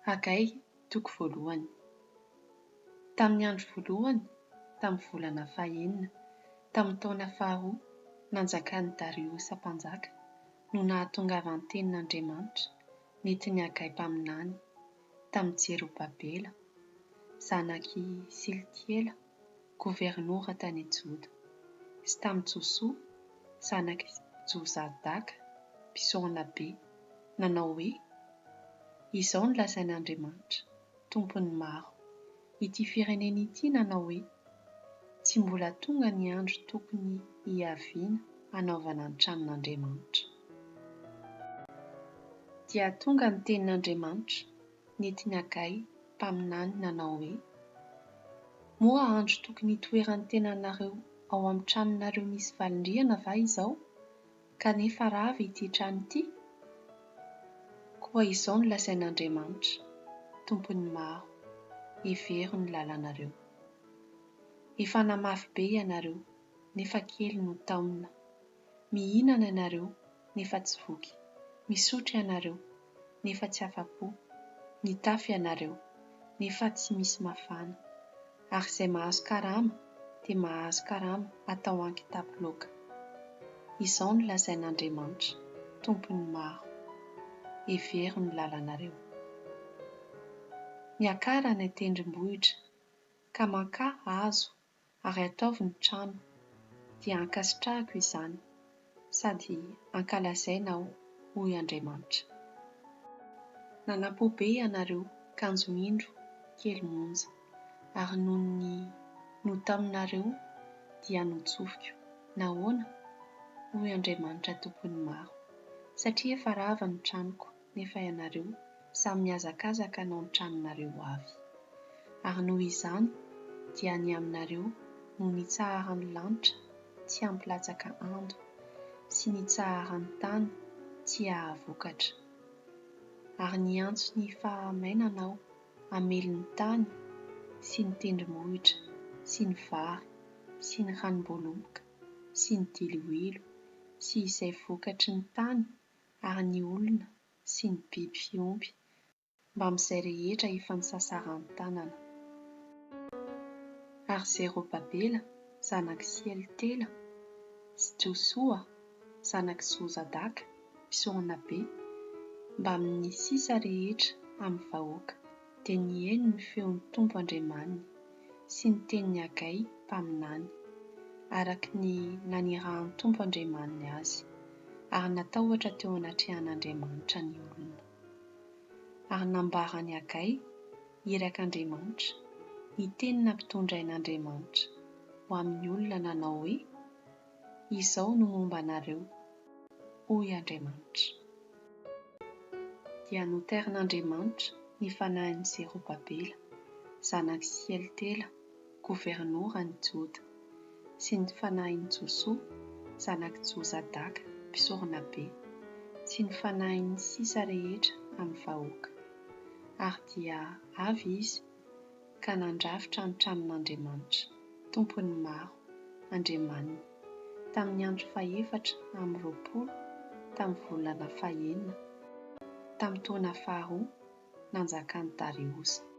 Hagai, toko voalohany. Tamin'ny andro voalohany, tamin'ny volana fahaenina, tamin'ny taona faharoa, nanjakan'i Dariosy mpanjaka, no nahatongavany tenin'Andriamanitra nentiny Hagai mpaminany tamin'ny Jerobabela, zanaky Siltiela, governora tany Joda, sy tamin'ny Josoa, zanaky Jozadaka, mpisaorana be, nanao hoe: izao no lazain'Andriamanitra, tompon'ny maro, ity firenena ity nanao hoe: tsy mbola tonga ny andro tokony hiaviana hanaovana ny tranon'Andriamanitra. Dia tonga ny tenin'Andriamanitra nentiny Hagai mpaminany nanao hoe: moa andro tokony hitoeran'ny tenanareo ao amin'ny tranonareo misy valindriana va izao? Kanefa rava ity trano ity? Koa izao no lazain'Andriamanitra, tompon'ny maro, hevery ny lalànareo. Efa namafy be ianareo, nefa kely no taonina. Mihinana ianareo, nefa tsy voky. Misotro ianareo, nefa tsy afa-po. Mitafy ianareo, nefa tsy misy mafana. Ary izay mahazo karama, dia mahazo karama atao an-kitapo laoka. Izao no lazain'Andriamanitra, tompon'ny maro, hevery ny lalànareo. Niakara ny tendrombohitra, ka maka hazo ary ataovy ny trano, dia ankasitrahako izany, sady ankalazaina aho, hoy Andriamanitra. Nanam-po be ianareo, kanjo-indro, kely monja, ary noho ny notaminareo dia notsofiko. Nahoana? Hoy Andriamanitra tompon'ny maro. Satria efa rava ny tranoko, nefa ianareo samy mihazakazaka hanao ny tranonareo avy. Ary noho izany dia ny aminareo no nitsaharan'ny lanitra tsy hampilatsaka ando, sy nitsaharan'ny tany tsy hahavokatra. Ary niantso ny fahamainanao hamely ny tany, sy ny tendrombohitra, sy ny vary, sy ny ranom-boaloboka, sy ny diloilo, sy izay vokatry ny tany, ary ny olona sy ny biby fiompy, mba amin'izay rehetra efa nisasaran'ny tanana. Ary Jerobabela, zanaky Sielitela, sy Josoa, zanaky Jozadaka, mpisaorana be, mba amin'ny sisa rehetra amin'ny vahoaka, dia nihaino ny feon'ny Tompo Andriamanina sy ny tenin'ny Hagai mpaminany, araka ny nanirahan'ny Tompo Andriamanina azy, ary natahotra teo anatrehan'Andriamanitra ny olona. Ary nambarany Hagai, irak'Andriamanitra, ny teny nampitondrain'Andriamanitra ho amin'ny olona nanao hoe: izao no momba anareo, hoy Andriamanitra. Dia noterin'Andriamanitra ny fanahin'i Jerobabela, zanaky Sielitela, governora ny Joda, sy ny fanahin'i Josoa, zanaky Jozadaka, mpisaorana be, sy ny fanahin'ny sisa rehetra amin'ny vahoaka. Ary dia avy izy ka nandrafitra ny tranon'Andriamanitra, tompon'ny maro, Andriamanina, tamin'ny andro faha-efatra amby 20 tamin'ny volana fahaenina, tamin'ny taona faharoa nanjakan'i Dariosy.